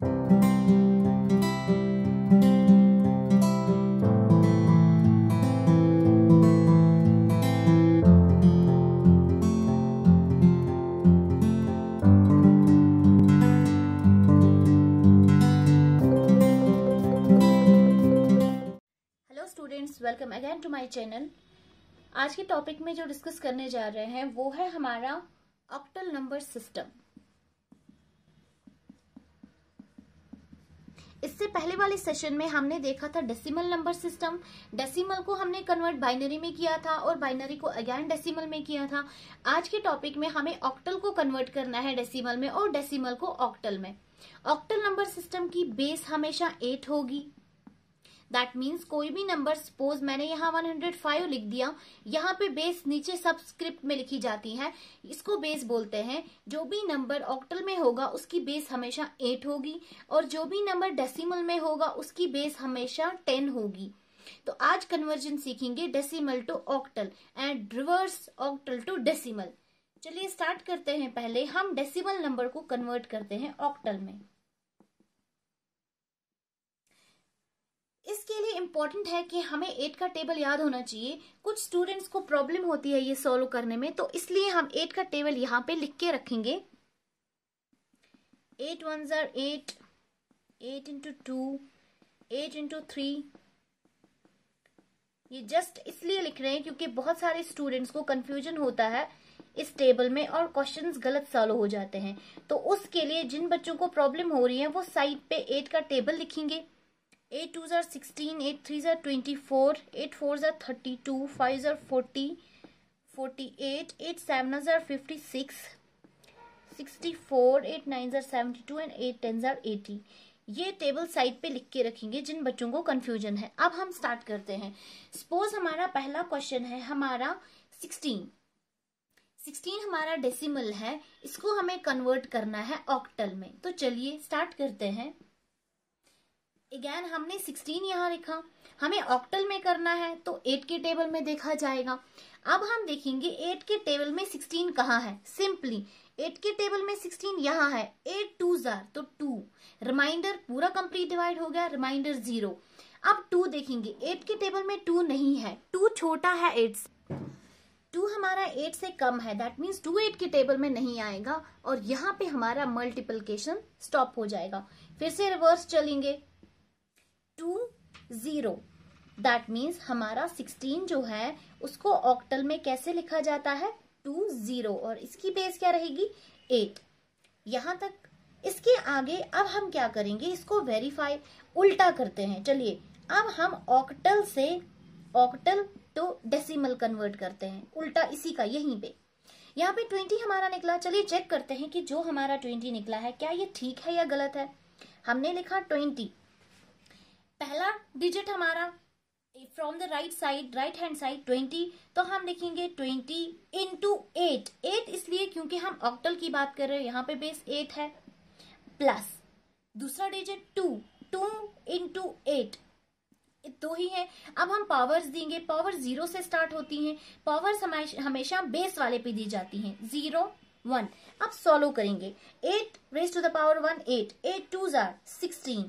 Students, welcome again to my channel. आज के topic में जो डिस्कस करने जा रहे हैं वो है हमारा ऑक्टल नंबर सिस्टम। इससे पहले वाले सेशन में हमने देखा था डेसिमल नंबर सिस्टम। डेसिमल को हमने कन्वर्ट बाइनरी में किया था और बाइनरी को अगेन डेसिमल में किया था। आज के टॉपिक में हमें ऑक्टल को कन्वर्ट करना है डेसिमल में और डेसिमल को ऑक्टल में। ऑक्टल नंबर सिस्टम की बेस हमेशा 8 होगी। दैट मीन्स कोई भी नंबर, सपोज मैंने यहाँ 105 लिख दिया, यहाँ पे बेस नीचे सबस्क्रिप्ट में लिखी जाती है, इसको बेस बोलते हैं। जो भी नंबर ऑक्टल में होगा उसकी बेस हमेशा 8 होगी और जो भी नंबर डेसिमल में होगा उसकी बेस हमेशा 10 होगी। तो आज कन्वर्जन सीखेंगे decimal to octal and reverse octal to decimal. चलिए स्टार्ट करते हैं। पहले हम डेसिमल नंबर को कन्वर्ट करते हैं ऑक्टल में। इसके लिए इम्पोर्टेंट है कि हमें 8 का टेबल याद होना चाहिए। कुछ स्टूडेंट्स को प्रॉब्लम होती है ये सॉल्व करने में, तो इसलिए हम 8 का टेबल यहाँ पे लिख के रखेंगे। 8 1s are 8, 8 into 2, 8 into 3। ये जस्ट इसलिए लिख रहे हैं क्योंकि बहुत सारे स्टूडेंट्स को कंफ्यूजन होता है इस टेबल में और क्वेश्चंस गलत सॉल्व हो जाते हैं। तो उसके लिए जिन बच्चों को प्रॉब्लम हो रही है वो साइड पे 8 का टेबल लिखेंगे। 8 2s are 16, 8 3s are 24, 8 4s are 32, 5s are 40, 48, 8 7s are 56, 64, 8 9s are 72 and 8 10s are 80। ये टेबल साइड पे लिख के रखेंगे जिन बच्चों को कंफ्यूजन है। अब हम स्टार्ट करते हैं। सपोज हमारा पहला क्वेश्चन है हमारा 16 हमारा डेसिमल है, इसको हमें कन्वर्ट करना है ऑक्टल में। तो चलिए स्टार्ट करते हैं। अगेन हमने 16 यहाँ लिखा, हमें ऑक्टल में करना है तो 8 के टेबल में देखा जाएगा। अब हम देखेंगे 8 के टेबल में 16 कहाँ है। सिंपली 8 के टेबल में 16 यहाँ है। 8 2s are तो 2, रिमाइंडर पूरा कंप्लीट डिवाइड हो गया, रिमाइंडर 0। अब 2 देखेंगे, 8 के टेबल में 2 नहीं है, 2 छोटा है 8 से। 2 हमारा 8 से कम है, दैट मीन्स 2 8 के टेबल में नहीं आएगा और यहाँ पे हमारा मल्टीप्लिकेशन स्टॉप हो जाएगा। फिर से रिवर्स चलेंगे, 2 0, दैट मीन्स हमारा 16 जो है उसको ऑक्टल में कैसे लिखा जाता है 2 0 और इसकी बेस क्या रहेगी 8। यहां तक। इसके आगे अब हम क्या करेंगे, इसको वेरीफाई उल्टा करते हैं। चलिए अब हम ऑक्टल से ऑक्टल टू डेसिमल कन्वर्ट करते हैं, उल्टा इसी का। यहीं पे यहाँ पे 20 हमारा निकला। चलिए चेक करते हैं कि जो हमारा 20 निकला है क्या ये ठीक है या गलत है। हमने लिखा 20, पहला डिजिट हमारा from the right side, right hand side 20, तो हम लिखेंगे 20 इंटू 8। 8 इसलिए क्योंकि हम ऑक्टल की बात कर रहे हैं, यहाँ पे बेस 8 है, प्लस दूसरा डिजिट 2, 2 इंटू 8 दो ही है। अब हम पावर्स देंगे, पावर 0 से स्टार्ट होती हैं, पावर्स हमेशा बेस वाले पे दी जाती हैं, 0 1। अब सॉल्व करेंगे, 8 raise to the power 1 8, 8 2s are 16,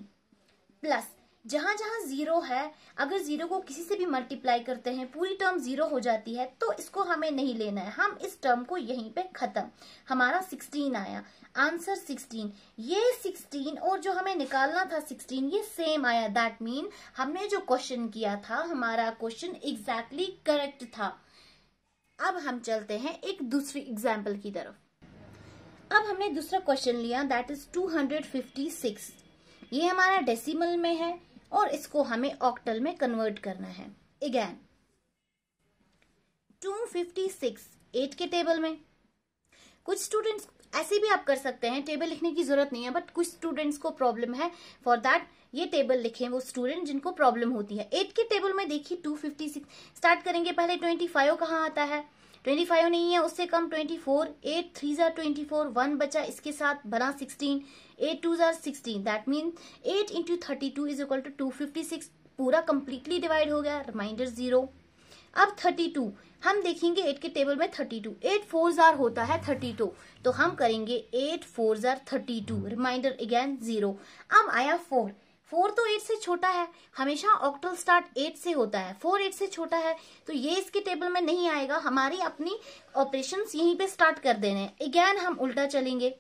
plus जहां जहां 0 है, अगर 0 को किसी से भी मल्टीप्लाई करते हैं पूरी टर्म 0 हो जाती है, तो इसको हमें नहीं लेना है, हम इस टर्म को यहीं पे खत्म। हमारा 16 आया, आंसर 16। ये 16 और जो हमें निकालना था 16 ये सेम आया, दैट मीन हमने जो क्वेश्चन किया था हमारा क्वेश्चन एग्जैक्टली करेक्ट था। अब हम चलते हैं एक दूसरी एग्जाम्पल की तरफ। अब हमने दूसरा क्वेश्चन लिया, दैट इज 256। ये हमारा डेसिमल में है और इसको हमें ऑक्टल में कन्वर्ट करना है। अगेन 256 8 के टेबल में। कुछ स्टूडेंट्स ऐसे भी आप कर सकते हैं, टेबल लिखने की जरूरत नहीं है, बट कुछ स्टूडेंट्स को प्रॉब्लम है, फॉर दैट ये टेबल लिखें वो स्टूडेंट जिनको प्रॉब्लम होती है। 8 के टेबल में देखिए 256 स्टार्ट करेंगे। पहले 25 कहाँ आता है, 25 नहीं है, उससे कम 24, 8 3s are 24, 1 बचा, इसके साथ बना 16, 8 2s are 16, that mean 8 into 32 is equal to 256। पूरा कंप्लीटली डिवाइड हो गया, रिमाइंडर 0। अब 32 हम देखेंगे 8 के टेबल में 32, 8 4 जार होता है 32, तो हम करेंगे 8 4 जार 32, रिमाइंडर अगेन 0। अब आया 4, 4 तो 8 से छोटा है, हमेशा ऑक्टल स्टार्ट 8 से होता है, 4 8 से छोटा है तो ये इसके टेबल में नहीं आएगा, हमारी अपनी ऑपरेशंस यहीं पे स्टार्ट कर देने हैं। अगेन हम उल्टा चलेंगे,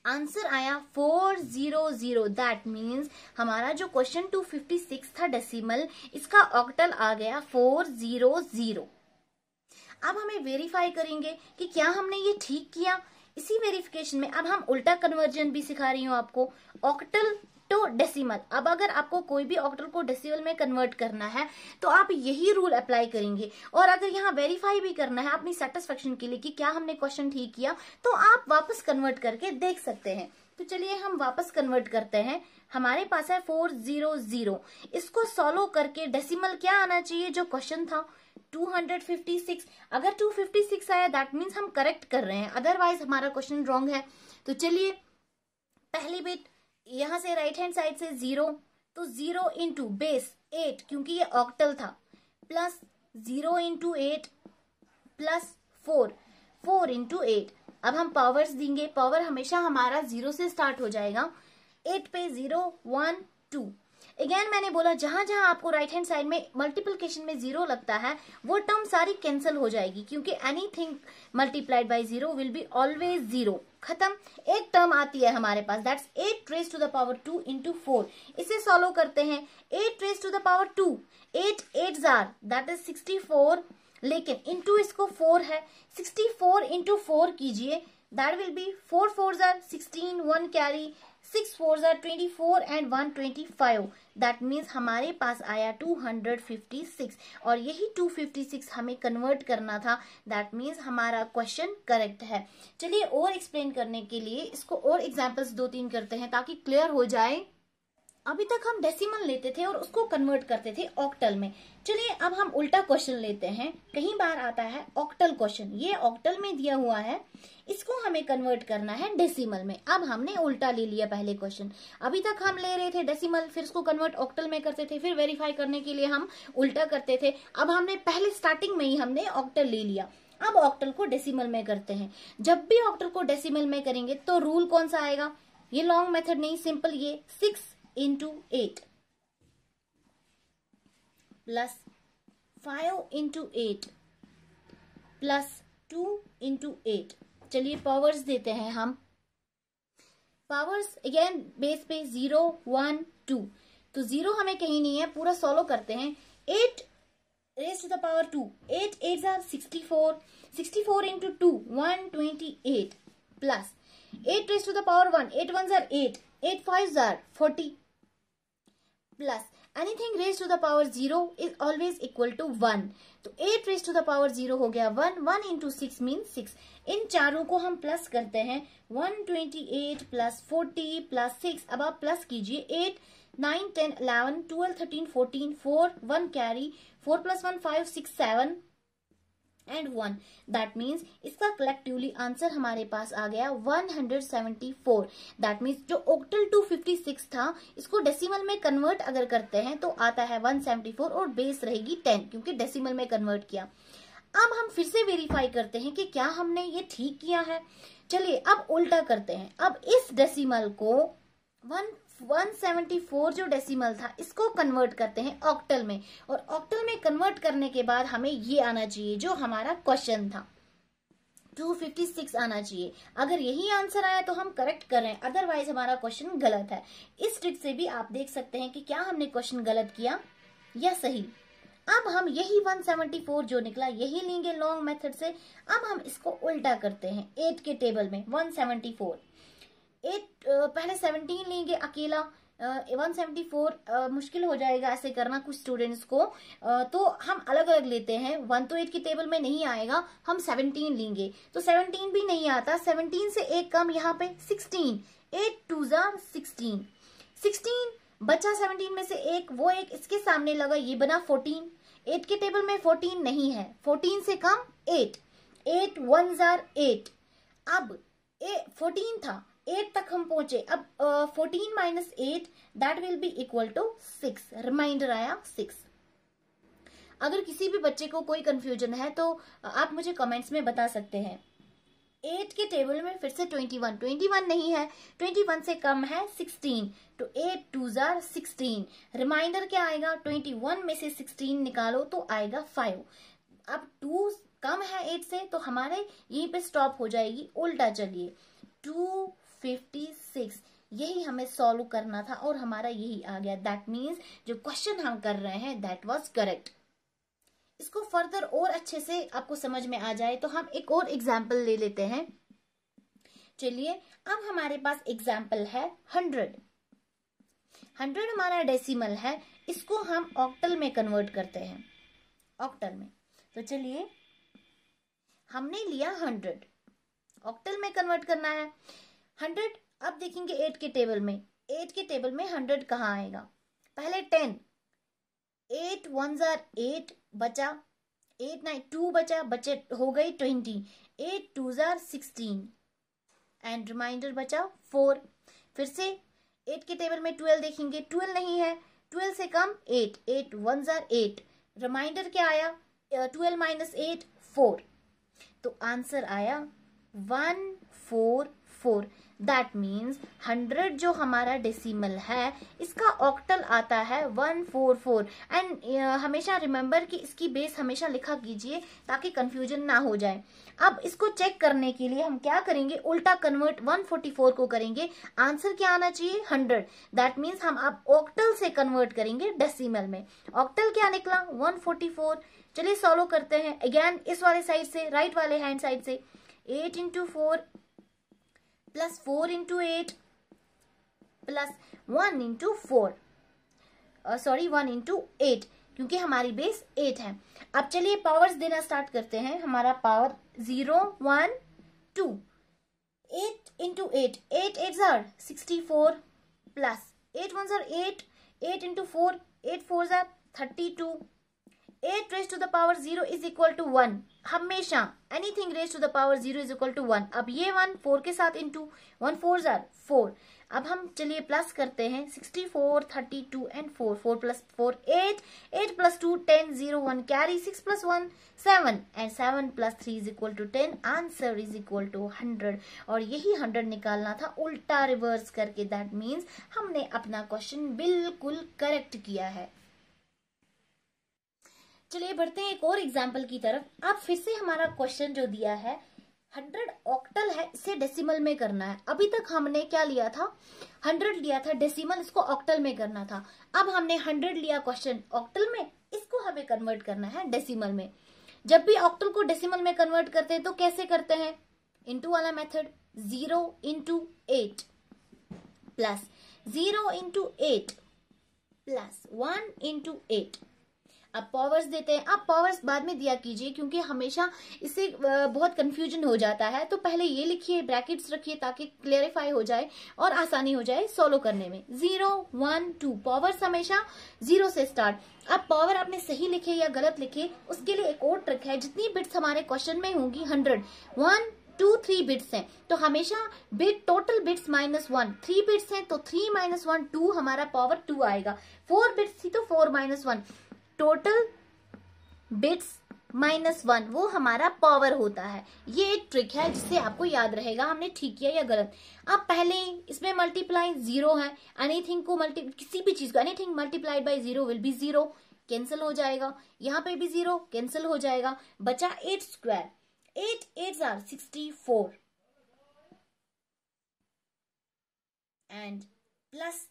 आंसर आया 400, दैट मीन्स हमारा जो क्वेश्चन 256 था डेसिमल, इसका ऑक्टल आ गया 400। अब हमें वेरीफाई करेंगे कि क्या हमने ये ठीक किया। इसी वेरिफिकेशन में अब हम उल्टा कन्वर्जन भी सिखा रही हूँ आपको, ऑक्टल टू डेसिमल। अब अगर आपको कोई भी ऑक्टल को डेसिमल में कन्वर्ट करना है तो आप यही रूल अप्लाई करेंगे, और अगर यहाँ वेरीफाई भी करना है अपनी सेटिस्फेक्शन के लिए कि क्या हमने क्वेश्चन ठीक किया, तो आप वापस कन्वर्ट करके देख सकते हैं। तो चलिए हम वापस कन्वर्ट करते हैं। हमारे पास है 400, इसको सॉल्व करके डेसिमल क्या आना चाहिए जो क्वेश्चन था 256। अगर 256 आया दैट मीन्स हम करेक्ट कर रहे हैं, अदरवाइज हमारा क्वेश्चन रॉन्ग है। तो चलिए पहली बिट यहां से राइट हैंड साइड से 0, तो 0 इंटू बेस 8 क्योंकि ये ऑक्टल था, प्लस 0 इंटू 8 प्लस 4 इंटू 8। अब हम पावर्स देंगे, पावर हमेशा हमारा 0 से स्टार्ट हो जाएगा, 8 पे 0 1 2। अगेन मैंने बोला जहां जहां आपको राइट हैंड साइड में मल्टीप्लिकेशन में 0 लगता है वो टर्म सारी कैंसिल हो जाएगी, क्योंकि anything multiplied by 0 will be always 0। खत्म। एक टर्म आती है हमारे पास, that's 8 raise to the power 2 into 4। इसे सॉल्व करते हैं, 8 रेज टू द पावर 2, 8 8 जार दैट इज 64, लेकिन इंटू इसको 4 है, 64 इंटू 4 कीजिए, that will B 4 4 jar 16, 1 carry, 6 4 are 24 and 1 25। That means हमारे पास आया 256, और यही 256 हमें कन्वर्ट करना था, दैट मीन्स हमारा क्वेश्चन करेक्ट है। चलिए और एक्सप्लेन करने के लिए इसको और एग्जांपल्स 2-3 करते हैं ताकि क्लियर हो जाए। अभी तक हम डेसिमल लेते थे और उसको कन्वर्ट करते थे ऑक्टल में, चलिए अब हम उल्टा क्वेश्चन लेते हैं। कई बार आता है ऑक्टल क्वेश्चन, ये ऑक्टल में दिया हुआ है, इसको हमें कन्वर्ट करना है डेसिमल में। अब हमने उल्टा ले लिया पहले क्वेश्चन, अभी तक हम ले रहे थे डेसिमल, फिर इसको कन्वर्ट ऑक्टल में करते थे, फिर वेरीफाई करने के लिए हम उल्टा करते थे। अब हमने पहले स्टार्टिंग में ही हमने ऑक्टल ले लिया, अब ऑक्टल को डेसिमल में करते हैं। जब भी ऑक्टल को डेसिमल में करेंगे तो रूल कौन सा आएगा, ये लॉन्ग मेथड नहीं, सिंपल ये 6 into 8 plus 5 into 8 plus 2 into 8। चलिए पावर्स देते हैं हम, पावर्स अगेन बेस पे 0 1 2, तो 0 हमें कहीं नहीं है, पूरा सॉल्व करते हैं। 8 raise to the power 2, 8 8 are 64, 64 into 2 128 plus 8 raise to the power 1, 8 1 are 8, 8 5 are 40 plus anything raise to the power 0 is always equal to 1, तो 8 रेज टू द पावर 0 हो गया 1, 1 इंटू 6 मीन 6। इन चारों को हम प्लस करते हैं, 128 प्लस 40 प्लस 6। अब आप प्लस कीजिए, 8 9 10 11 12 13 14 4 1 carry, 4 plus 1 5 6 7 and 1। That means इसका कलेक्टिवली आंसर हमारे पास आ गया 174। दैट मीन्स जो ऑक्टल 256 था इसको डेसिमल में कन्वर्ट अगर करते हैं तो आता है 174, और बेस रहेगी 10 क्योंकि डेसिमल में कन्वर्ट किया। अब हम फिर से वेरीफाई करते हैं कि क्या हमने ये ठीक किया है। चलिए अब उल्टा करते हैं, अब इस डेसिमल को 174 जो डेसिमल था इसको कन्वर्ट करते हैं ऑक्टल में, और ऑक्टल में कन्वर्ट करने के बाद हमें ये आना चाहिए जो हमारा क्वेश्चन था 256 आना चाहिए। अगर यही आंसर आया तो हम करेक्ट कर रहे हैं, अदरवाइज हमारा क्वेश्चन गलत है। इस ट्रिक से भी आप देख सकते हैं कि क्या हमने क्वेश्चन गलत किया या सही। अब हम यही 174 जो निकला यही लेंगे लॉन्ग मेथड से। अब हम इसको उल्टा करते हैं 8 के टेबल में 174, 8 पहले 17 लेंगे अकेला, 174 मुश्किल हो जाएगा ऐसे करना कुछ स्टूडेंट्स को, तो हम अलग अलग लेते हैं। 1 तो 8 की टेबल में नहीं आएगा, हम 17 लेंगे, तो 17 भी नहीं आता, 17 से एक कम यहाँ पे 16, 8 2 16, 16 बचा 17 में से एक, वो एक इसके सामने लगा, ये बना 14। 8 के टेबल में 14 नहीं है, 14 से कम 8, 8 1 8। अब 14 था, 8 तक हम पहुंचे, अब 14 minus 8 that will be equal to 6, remainder आया 6। अगर किसी भी बच्चे को कोई कंफ्यूजन है तो आप मुझे कमेंट्स में बता सकते हैं। 8 के टेबल में फिर से 21 नहीं है, 21 से कम है 16, तो 8 2s are 16। रिमाइंडर क्या आएगा, 21 में से 16 निकालो तो आएगा 5। अब 2 कम है 8 से, तो हमारे यहीं पे स्टॉप हो जाएगी। उल्टा चलिए 256, यही हमें सॉल्व करना था और हमारा यही आ गया। दैट मीन्स जो क्वेश्चन हम कर रहे हैं दैट वाज करेक्ट। इसको फर्दर और अच्छे से आपको समझ में आ जाए तो हम एक और एग्जाम्पल ले लेते हैं। चलिए अब हमारे पास एग्जाम्पल है 100। 100 हमारा डेसिमल है, इसको हम ऑक्टल में कन्वर्ट करते हैं, ऑक्टल में। तो चलिए हमने लिया 100, ऑक्टल में कन्वर्ट करना है 100। अब देखेंगे 8 के टेबल में, 8 के टेबल में 100 कहाँ आएगा, पहले 10, 8 1s are 8 बचा, 8 9 2 बचा, बचे हो गई 20, 8 2s are 16 एंड रिमाइंडर बचा 4। फिर से 8 के टेबल में 12 देखेंगे, 12 नहीं है, 12 से कम 8, 8 1s are 8, रिमाइंडर क्या आया 12 minus 8 4, तो आंसर आया 144। दैट मीन्स 100 जो हमारा डेसिमल है इसका ऑक्टल आता है 144। एंड हमेशा रिमेम्बर कि इसकी बेस हमेशा लिखा कीजिए ताकि कंफ्यूजन ना हो जाए। अब इसको चेक करने के लिए हम क्या करेंगे, उल्टा कन्वर्ट 144 को करेंगे। आंसर क्या आना चाहिए 100। दैट मीन्स हम अब ऑक्टल से कन्वर्ट करेंगे डेसिमल में। ऑक्टल क्या निकला 144। चलिए सॉल्व करते हैं अगेन इस वाले साइड से, राइट वाले हैंड साइड से। 8 into 4 plus 4 into 8 plus 1 into 4, sorry 1 into 8, क्योंकि हमारी बेस 8 है। अब चलिए पावर्स देना स्टार्ट करते हैं। हमारा power 0 1 2, 8 into 8, 8 8s are 64 plus 8 1s are 8, 8 into 4, 8 4s are 32, 8 raised to the power 0 is equal to 1। हमेशा anything raised to the power 0 is equal to 1। अब ये 1 4 के साथ इंटू 1 4s are 4। अब हम चलिए प्लस करते हैं 64 32 and 4, 4 plus 4 8, 8 plus 2 10, 0 1 carry, 6 plus 1 7 and 7 plus 3 is equal to 10। Answer is equal to 100 और यही 100 निकालना था उल्टा रिवर्स करके। दैट मीन्स हमने अपना क्वेश्चन बिल्कुल करेक्ट किया है। चलिए बढ़ते हैं एक और एग्जाम्पल की तरफ। अब फिर से हमारा क्वेश्चन जो दिया है 100 ऑक्टल है, इसे डेसिमल में करना है। अभी तक हमने क्या लिया था 100 लिया था डेसिमल, इसको ऑक्टल में करना था। अब हमने 100 लिया क्वेश्चन ऑक्टल में, इसको हमें कन्वर्ट करना है डेसिमल में। जब भी ऑक्टल को डेसिमल में कन्वर्ट करते हैं तो कैसे करते हैं, इनटू वाला method, 0 into 8 plus 0 into 8 plus 1 into 8। अब पावर्स देते हैं। अब पावर्स बाद में दिया कीजिए क्योंकि हमेशा इससे बहुत कंफ्यूजन हो जाता है, तो पहले ये लिखिए, ब्रैकेट्स रखिए ताकि क्लेरिफाई हो जाए और आसानी हो जाए सोल्व करने में। 0 1 2 पावर्स हमेशा 0 से स्टार्ट। अब पावर आपने सही लिखे या गलत लिखे उसके लिए एक और ट्रिक है। जितनी बिट्स हमारे क्वेश्चन में होंगी 100 1 2 3 बिट्स हैं, तो हमेशा बिट टोटल बिट्स -1, 3 बिट्स हैं तो 3 - 1 2, हमारा पावर 2 आएगा। 4 बिट्स थी तो 4 - 1, टोटल बिट्स -1 वो हमारा पावर होता है। ये एक ट्रिक है जिससे आपको याद रहेगा हमने ठीक किया या गलत। अब पहले इसमें मल्टीप्लाई 0 है, एनीथिंग को किसी भी चीज को anything multiplied by 0 will B 0, cancel हो जाएगा। यहाँ पे भी 0 कैंसिल हो जाएगा, बचा 8 square, 8 8s are 64 and plus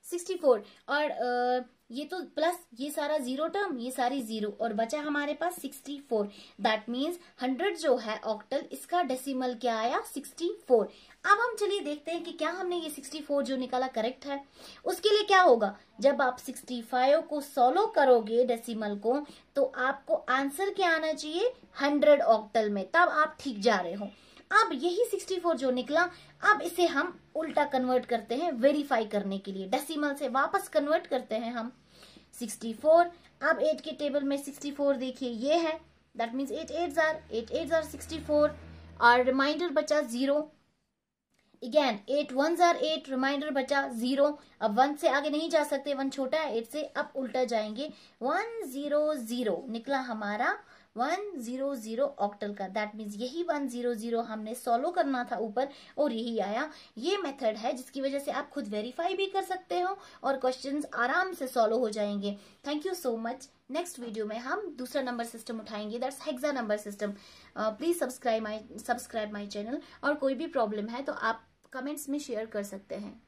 64 और ये तो प्लस ये सारा 0 टर्म, ये सारी 0 और बचा हमारे पास 64। दैट मीन्स 100 जो है ऑक्टल, इसका डेसिमल क्या आया 64। अब हम चलिए देखते हैं कि क्या हमने ये 64 जो निकाला करेक्ट है। उसके लिए क्या होगा, जब आप 65 को सॉल्व करोगे डेसिमल को तो आपको आंसर क्या आना चाहिए 100 ऑक्टल में, तब आप ठीक जा रहे हो। अब यही 64 जो निकला, अब इसे हम उल्टा कन्वर्ट करते हैं वेरीफाई करने के लिए। डेसिमल से वापस कन्वर्ट करते हैं हम 64। अब 8 के टेबल में 64 देखिए ये है, दैट मीन्स 8 8s are 64 और रिमाइंडर बचा 0। अगेन 8 1s आर 8, रिमाइंडर बचा 0। अब 1 से आगे नहीं जा सकते, 1 छोटा है 8 से, अब उल्टा जाएंगे 1 0 0 निकला हमारा 1 0 0 ऑक्टल का। दैट मीन्स यही 1 0 0 हमने सॉल्व करना था ऊपर और यही आया। ये मेथड है जिसकी वजह से आप खुद वेरीफाई भी कर सकते हो और क्वेश्चंस आराम से सॉल्व हो जाएंगे। Thank you so much. Next video में हम दूसरा नंबर सिस्टम उठाएंगे, that's hexa number system. Please subscribe my channel. और कोई भी प्रॉब्लम है तो आप कमेंट्स में शेयर कर सकते हैं।